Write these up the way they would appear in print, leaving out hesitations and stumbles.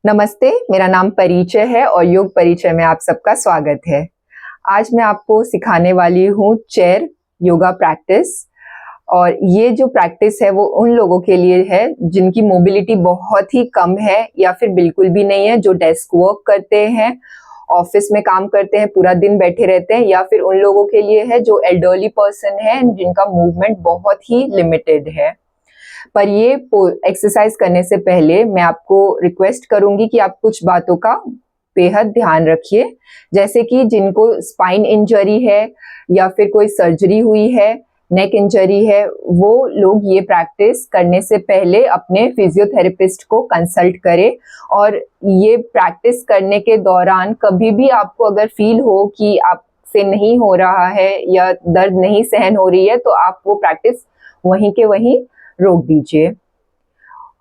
नमस्ते, मेरा नाम परिचय है और योग परिचय में आप सबका स्वागत है। आज मैं आपको सिखाने वाली हूँ चेयर योगा प्रैक्टिस। और ये जो प्रैक्टिस है वो उन लोगों के लिए है जिनकी मोबिलिटी बहुत ही कम है या फिर बिल्कुल भी नहीं है, जो डेस्क वर्क करते हैं, ऑफिस में काम करते हैं, पूरा दिन बैठे रहते हैं, या फिर उन लोगों के लिए है जो एल्डरली पर्सन है जिनका मूवमेंट बहुत ही लिमिटेड है। पर ये एक्सरसाइज करने से पहले मैं आपको रिक्वेस्ट करूंगी कि आप कुछ बातों का बेहद ध्यान रखिए, जैसे कि जिनको स्पाइन इंजरी है या फिर कोई सर्जरी हुई है, नेक इंजरी है, वो लोग ये प्रैक्टिस करने से पहले अपने फिजियोथेरेपिस्ट को कंसल्ट करें। और ये प्रैक्टिस करने के दौरान कभी भी आपको अगर फील हो कि आपसे नहीं हो रहा है या दर्द नहीं सहन हो रही है, तो आप वो प्रैक्टिस वहीं के वहीं रोक दीजिए।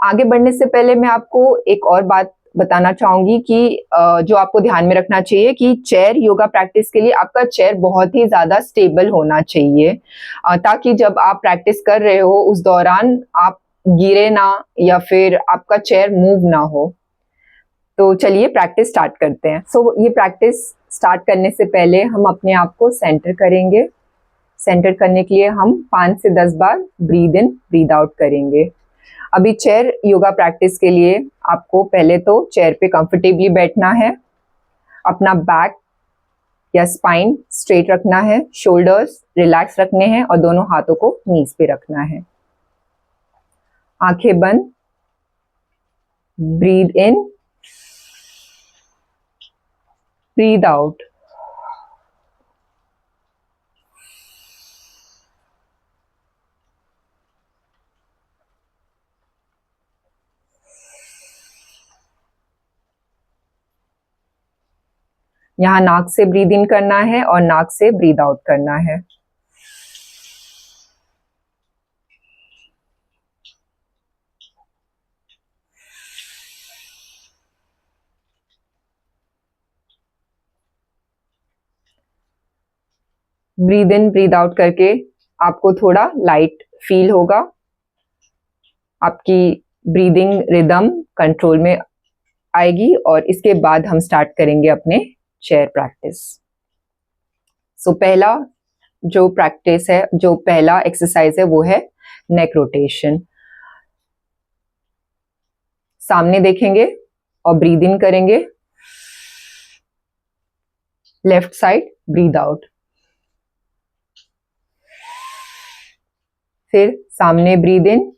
आगे बढ़ने से पहले मैं आपको एक और बात बताना चाहूंगी कि जो आपको ध्यान में रखना चाहिए कि चेयर योगा प्रैक्टिस के लिए आपका चेयर बहुत ही ज्यादा स्टेबल होना चाहिए, ताकि जब आप प्रैक्टिस कर रहे हो उस दौरान आप गिरे ना या फिर आपका चेयर मूव ना हो। तो चलिए प्रैक्टिस स्टार्ट करते हैं। ये प्रैक्टिस स्टार्ट करने से पहले हम अपने आप को सेंटर करेंगे। सेंटर करने के लिए हम 5 से 10 बार ब्रीद इन ब्रीद आउट करेंगे। अभी चेयर योगा प्रैक्टिस के लिए आपको पहले तो चेयर पे कंफर्टेबली बैठना है, अपना बैक या स्पाइन स्ट्रेट रखना है, शोल्डर्स रिलैक्स रखने हैं और दोनों हाथों को नीज पे रखना है। आंखें बंद, ब्रीद इन, ब्रीद आउट। यहाँ नाक से ब्रीद इन करना है और नाक से ब्रीद आउट करना है। ब्रीद इन ब्रीद आउट करके आपको थोड़ा लाइट फील होगा, आपकी ब्रीदिंग रिदम कंट्रोल में आएगी और इसके बाद हम स्टार्ट करेंगे अपने चेयर प्रैक्टिस। पहला जो प्रैक्टिस है, जो पहला एक्सरसाइज है वो है नेक रोटेशन। सामने देखेंगे और ब्रीद इन करेंगे, लेफ्ट साइड ब्रीद आउट, फिर सामने breathe in,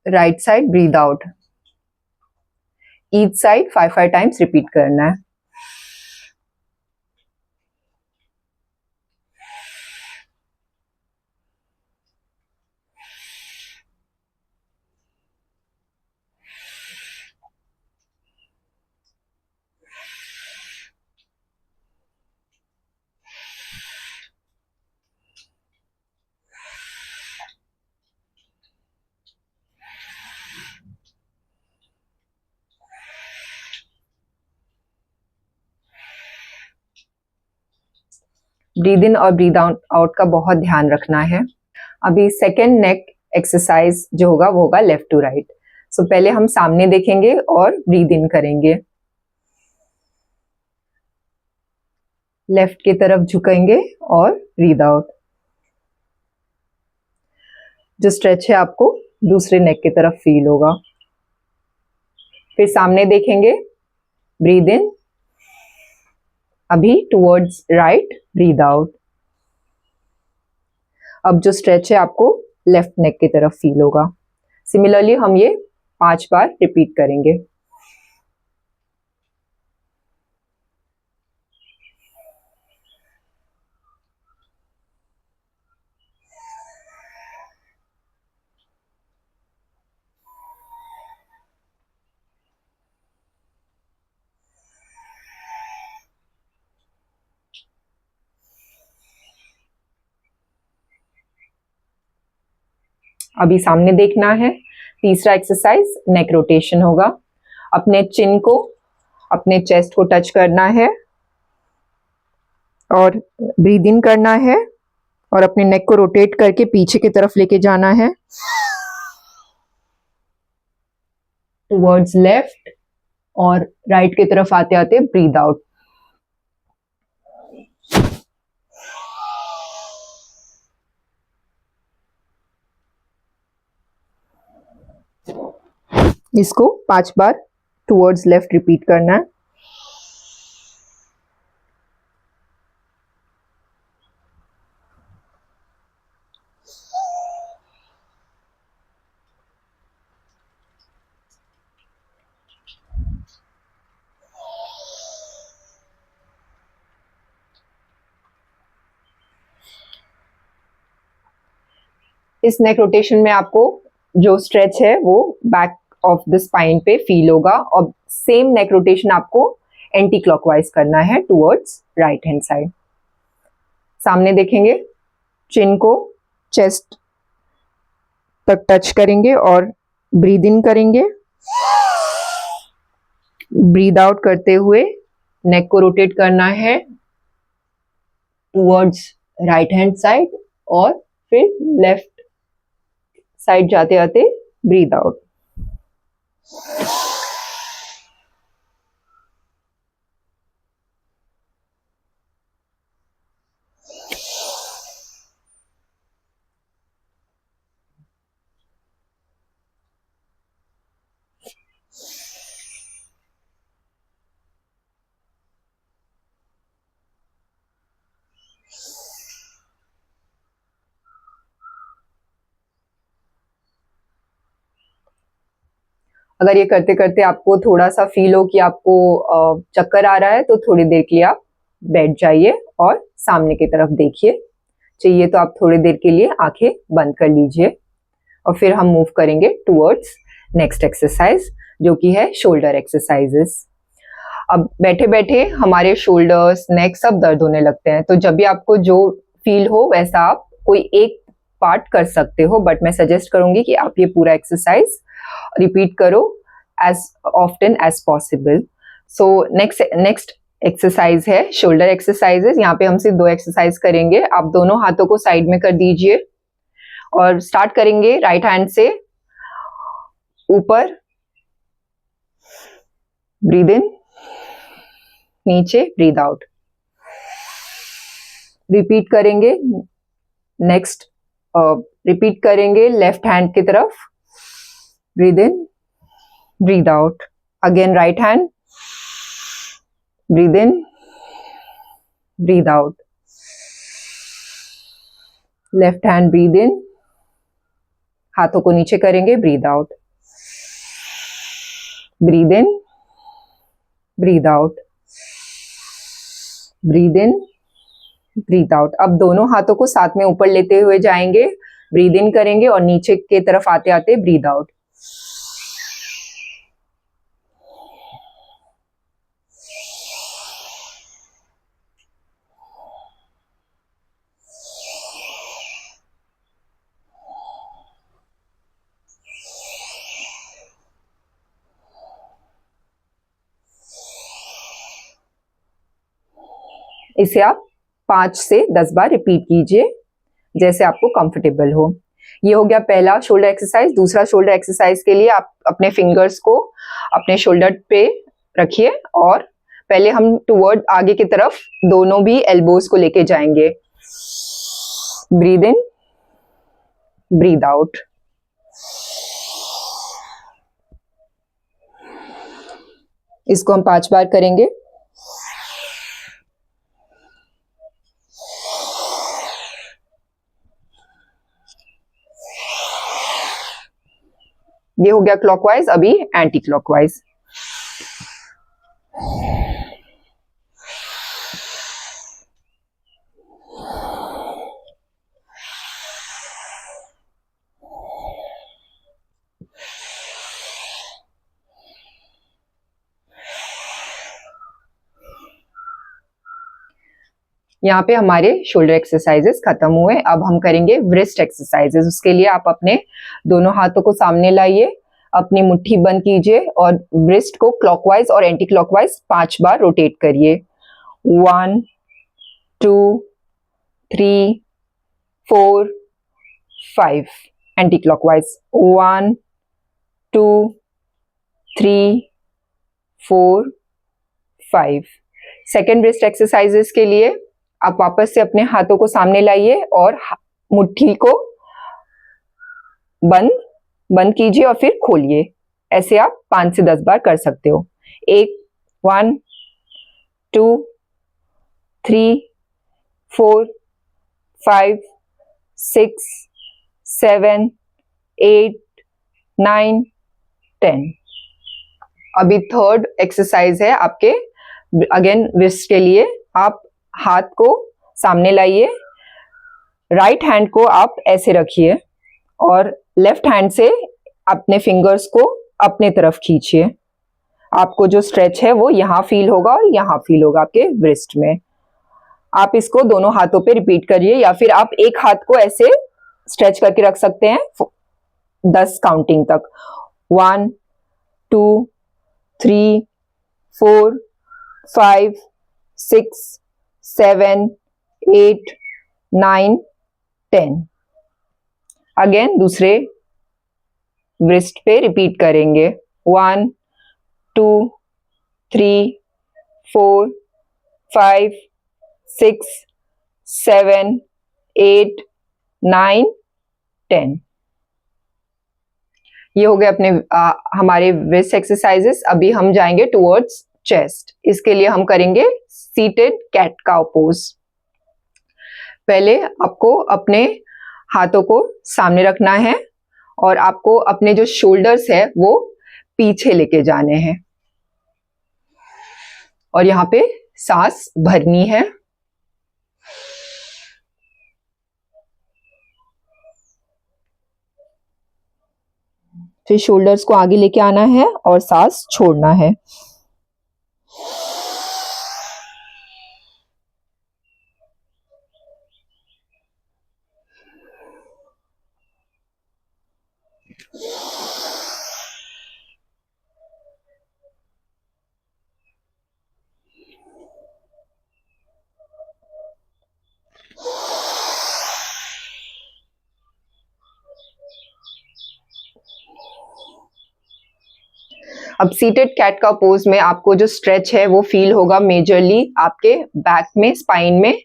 right side breathe out. Each side 5 times repeat करना है। ब्रीद इन और ब्रीद आउट का बहुत ध्यान रखना है। अभी सेकेंड नेक एक्सरसाइज जो होगा वो होगा लेफ्ट टू राइट। पहले हम सामने देखेंगे और ब्रीद इन करेंगे, लेफ्ट की तरफ झुकेंगे और ब्रीद आउट। जो स्ट्रेच है आपको दूसरे नेक की तरफ फील होगा। फिर सामने देखेंगे, ब्रीद इन, अभी टुवर्ड्स राइट, ब्रीद आउट। अब जो स्ट्रेच है आपको लेफ्ट नेक की तरफ फील होगा। सिमिलरली हम ये 5 बार रिपीट करेंगे। अभी सामने देखना है। तीसरा एक्सरसाइज नेक रोटेशन होगा। अपने चिन को, अपने चेस्ट को टच करना है और ब्रीद इन करना है और अपने नेक को रोटेट करके पीछे की तरफ लेके जाना है, टुवर्ड्स लेफ्ट, और राइट की तरफ आते आते ब्रीद आउट। इसको 5 बार टुवर्ड्स लेफ्ट रिपीट करना है। इस नेक रोटेशन में आपको जो स्ट्रेच है वो बैक ऑफ द स्पाइन पे फील होगा और सेम नेक रोटेशन आपको एंटी क्लॉकवाइज करना है टुवर्ड्स राइट हैंड साइड। सामने देखेंगे, चिन को चेस्ट तक टच करेंगे और ब्रीद इन करेंगे। ब्रीद आउट करते हुए नेक को रोटेट करना है टुवर्ड्स राइट हैंड साइड और फिर लेफ्ट साइड जाते जाते ब्रीद आउट। अगर ये करते करते आपको थोड़ा सा फील हो कि आपको चक्कर आ रहा है तो थोड़ी देर के लिए आप बैठ जाइए और सामने की तरफ देखिए। चाहिए तो आप थोड़ी देर के लिए आंखें बंद कर लीजिए और फिर हम मूव करेंगे टुवर्ड्स नेक्स्ट एक्सरसाइज जो कि है शोल्डर एक्सरसाइजेस। अब बैठे बैठे हमारे शोल्डर्स नेक सब दर्द होने लगते हैं, तो जब भी आपको जो फील हो वैसा आप कोई एक पार्ट कर सकते हो, बट मैं सजेस्ट करूंगी कि आप ये पूरा एक्सरसाइज रिपीट करो as often as possible. So next exercise है शोल्डर एक्सरसाइजेस। यहाँ पे हम सिर्फ 2 एक्सरसाइज करेंगे। आप दोनों हाथों को साइड में कर दीजिए और स्टार्ट करेंगे राइट हैंड से ऊपर, ब्रीद इन, नीचे ब्रीद आउट। रिपीट करेंगे नेक्स्ट, रिपीट करेंगे लेफ्ट हैंड की तरफ, breathe in, breathe out. Again right hand, breathe in, breathe out. Left hand, breathe in, हाथों को नीचे करेंगे, breathe out, breathe in, breathe out, breathe in, breathe out. अब दोनों हाथों को साथ में ऊपर लेते हुए जाएंगे, ब्रीद इन करेंगे और नीचे की तरफ आते आते ब्रीद आउट। इसे आप 5 से 10 बार रिपीट कीजिए जैसे आपको कंफर्टेबल हो। ये हो गया पहला शोल्डर एक्सरसाइज। दूसरा शोल्डर एक्सरसाइज के लिए आप अपने फिंगर्स को अपने शोल्डर पे रखिए और पहले हम टुवर्ड आगे की तरफ दोनों भी एल्बोज को लेके जाएंगे। Breathe in, breathe out. इसको हम 5 बार करेंगे। ये हो गया क्लॉकवाइज, अभी एंटी क्लॉकवाइज। यहाँ पे हमारे शोल्डर एक्सरसाइजेस खत्म हुए। अब हम करेंगे व्रिस्ट एक्सरसाइजेस। उसके लिए आप अपने दोनों हाथों को सामने लाइए, अपनी मुट्ठी बंद कीजिए और व्रिस्ट को क्लॉकवाइज और एंटी क्लॉकवाइज 5 बार रोटेट करिए। 1 2 3 4 5। Anti clockwise 1 2 3 4, 5। Second wrist exercises के लिए आप वापस से अपने हाथों को सामने लाइए और मुट्ठी को बंद कीजिए और फिर खोलिए। ऐसे आप 5 से 10 बार कर सकते हो। 1, 2, 3, 4, 5, 6, 7, 8, 9, 10। अभी थर्ड एक्सरसाइज है आपके अगेन रिस्ट के लिए। आप हाथ को सामने लाइए, राइट हैंड को आप ऐसे रखिए और लेफ्ट हैंड से अपने फिंगर्स को अपने तरफ खींचिए। आपको जो स्ट्रेच है वो यहाँ फील होगा और यहाँ फील होगा आपके रिस्ट में। आप इसको दोनों हाथों पे रिपीट करिए या फिर आप एक हाथ को ऐसे स्ट्रेच करके रख सकते हैं 10 काउंटिंग तक। 1, 2, 3, 4, 5, 6, 7, 8, 9, 10। अगेन दूसरे रिस्ट पे रिपीट करेंगे। 1, 2, 3, 4, 5, 6, 7, 8, 9, 10। ये हो गए अपने हमारे रिस्ट एक्सरसाइजेस। अभी हम जाएंगे टुवर्ड्स चेस्ट। इसके लिए हम करेंगे सीटेड कैट काउ पोज। पहले आपको अपने हाथों को सामने रखना है और आपको अपने जो शोल्डर्स है वो पीछे लेके जाने हैं और यहाँ पे सांस भरनी है। फिर शोल्डर्स को आगे लेके आना है और सांस छोड़ना है। अब सीटेड कैट का पोज में आपको जो स्ट्रेच है वो फील होगा मेजरली आपके बैक में, स्पाइन में,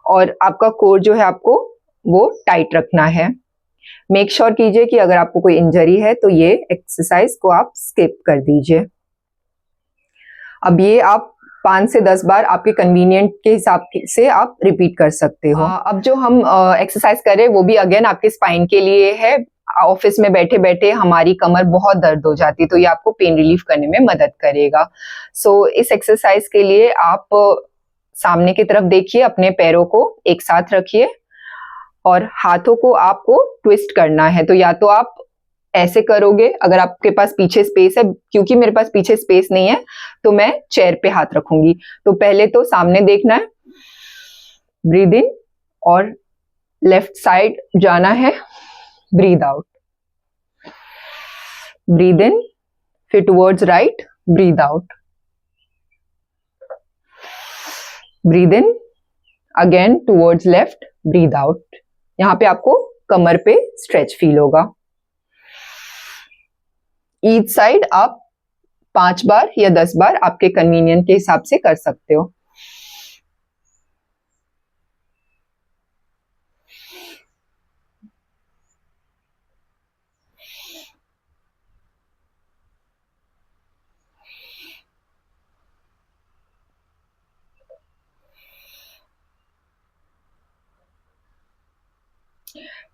और आपका कोर जो है आपको वो टाइट रखना है। मेक श्योर कीजिए कि अगर आपको कोई इंजरी है तो ये एक्सरसाइज को आप स्किप कर दीजिए। अब ये आप 5 से 10 बार आपके कन्वीनियंट के हिसाब से आप रिपीट कर सकते हो। अब जो हम एक्सरसाइज कर रहे हैं वो भी अगेन आपके स्पाइन के लिए है। ऑफिस में बैठे बैठे हमारी कमर बहुत दर्द हो जाती है तो ये आपको पेन रिलीफ करने में मदद करेगा। सो इस एक्सरसाइज के लिए आप सामने की तरफ देखिए, अपने पैरों को एक साथ रखिए और हाथों को आपको ट्विस्ट करना है। तो या तो आप ऐसे करोगे, अगर आपके पास पीछे स्पेस है, क्योंकि मेरे पास पीछे स्पेस नहीं है तो मैं चेयर पे हाथ रखूंगी। तो पहले तो सामने देखना है, ब्रीद इन और लेफ्ट साइड जाना है, ब्रीद आउट, ब्रीद इन, फिर towards right, breathe out, breathe in, again towards left, breathe out. यहाँ पे आपको कमर पे स्ट्रेच फील होगा। ईच साइड आप 5 बार या 10 बार आपके कन्वीनियंट के हिसाब से कर सकते हो।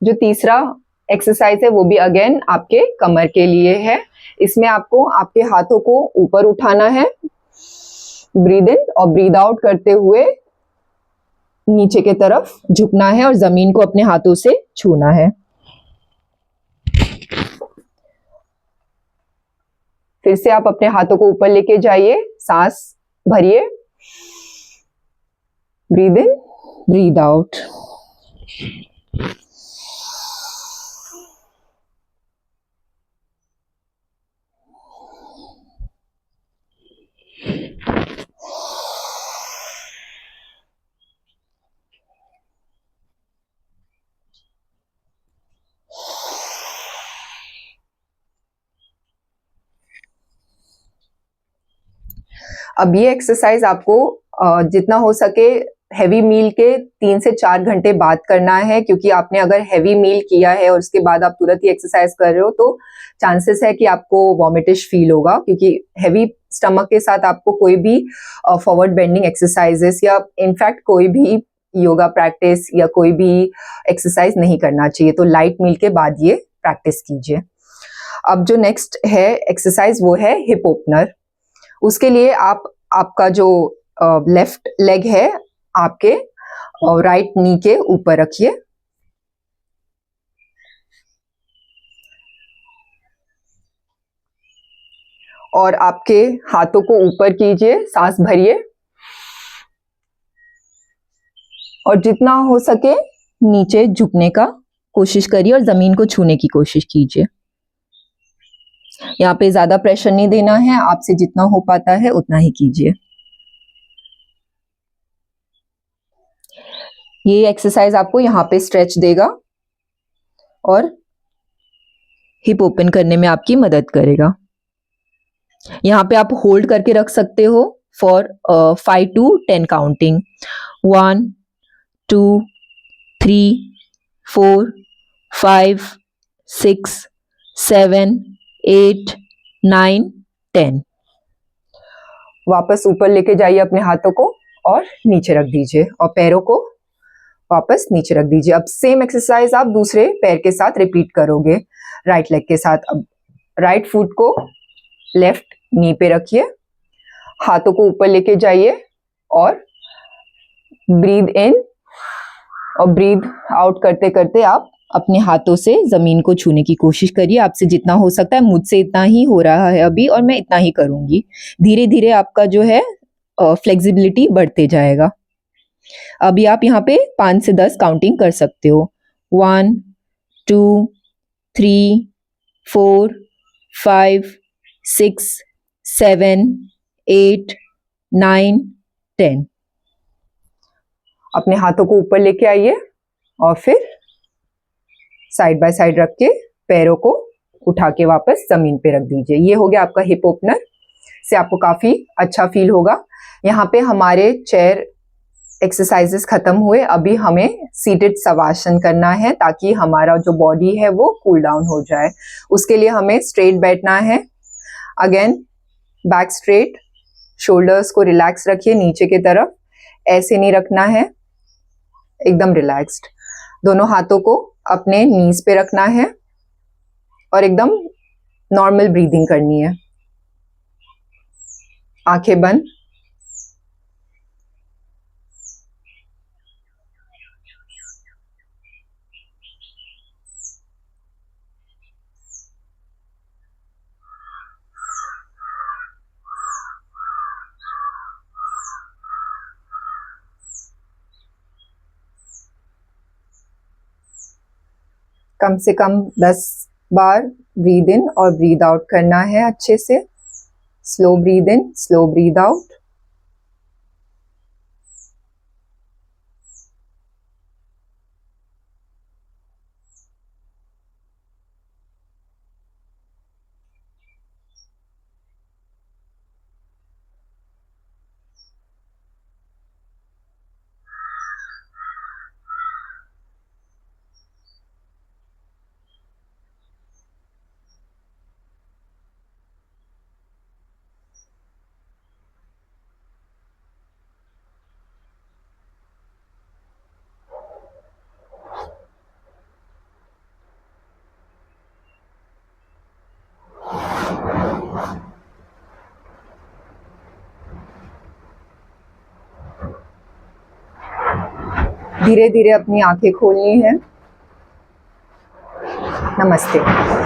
जो तीसरा एक्सरसाइज है वो भी अगेन आपके कमर के लिए है। इसमें आपको आपके हाथों को ऊपर उठाना है, ब्रीद इन और ब्रीद आउट करते हुए नीचे के तरफ झुकना है और जमीन को अपने हाथों से छूना है। फिर से आप अपने हाथों को ऊपर लेके जाइए, सांस भरिए, ब्रीद इन, ब्रीद आउट। अब ये एक्सरसाइज आपको जितना हो सके हैवी मील के 3 से 4 घंटे बाद करना है, क्योंकि आपने अगर हैवी मील किया है और उसके बाद आप तुरंत ही एक्सरसाइज कर रहे हो तो चांसेस है कि आपको वॉमिटिश फील होगा, क्योंकि हैवी स्टमक के साथ आपको कोई भी फॉरवर्ड बेंडिंग एक्सरसाइजेस या इनफैक्ट कोई भी योगा प्रैक्टिस या कोई भी एक्सरसाइज नहीं करना चाहिए। तो लाइट मील के बाद ये प्रैक्टिस कीजिए। अब जो नेक्स्ट है एक्सरसाइज वो है हिप ओपनर। उसके लिए आपका जो लेफ्ट लेग है आपके राइट नी के ऊपर रखिए और आपके हाथों को ऊपर कीजिए, सांस भरिए और जितना हो सके नीचे झुकने का कोशिश करिए और जमीन को छूने की कोशिश कीजिए। यहाँ पे ज्यादा प्रेशर नहीं देना है, आपसे जितना हो पाता है उतना ही कीजिए। ये एक्सरसाइज आपको यहाँ पे स्ट्रेच देगा और हिप ओपन करने में आपकी मदद करेगा। यहाँ पे आप होल्ड करके रख सकते हो फॉर 5 to 10 काउंटिंग। 1 2 3 4 5 6 7 8 9 10। वापस ऊपर लेके जाइए अपने हाथों को और नीचे रख दीजिए और पैरों को वापस नीचे रख दीजिए। अब सेम एक्सरसाइज आप दूसरे पैर के साथ रिपीट करोगे, राइट लेग के साथ। अब राइट फुट को लेफ्ट नी पे रखिए, हाथों को ऊपर लेके जाइए और ब्रीद इन और ब्रीद आउट करते करते आप अपने हाथों से जमीन को छूने की कोशिश करिए। आपसे जितना हो सकता है, मुझसे इतना ही हो रहा है अभी और मैं इतना ही करूंगी। धीरे धीरे आपका जो है फ्लेक्सिबिलिटी बढ़ते जाएगा। अभी आप यहाँ पे 5 से 10 काउंटिंग कर सकते हो। 1 2 3 4 5 6 7 8 9 10। अपने हाथों को ऊपर लेके आइए और फिर साइड बाय साइड रख के पैरों को उठा के वापस जमीन पे रख दीजिए। ये हो गया आपका हिप ओपनर, से आपको काफी अच्छा फील होगा। यहाँ पे हमारे चेयर एक्सरसाइजेस खत्म हुए। अभी हमें सीटेड शवासन करना है ताकि हमारा जो बॉडी है वो कूल डाउन हो जाए। उसके लिए हमें स्ट्रेट बैठना है। अगेन बैक स्ट्रेट, शोल्डर्स को रिलैक्स रखिए नीचे की तरफ, ऐसे नहीं रखना है, एकदम रिलैक्स्ड। दोनों हाथों को अपने नीज पे रखना है और एकदम नॉर्मल ब्रीदिंग करनी है। आंखें बंद। कम से कम 10 बार ब्रीद इन और ब्रीद आउट करना है अच्छे से। Slow breathe in, slow breathe out. धीरे धीरे अपनी आंखें खोलनी है। नमस्ते।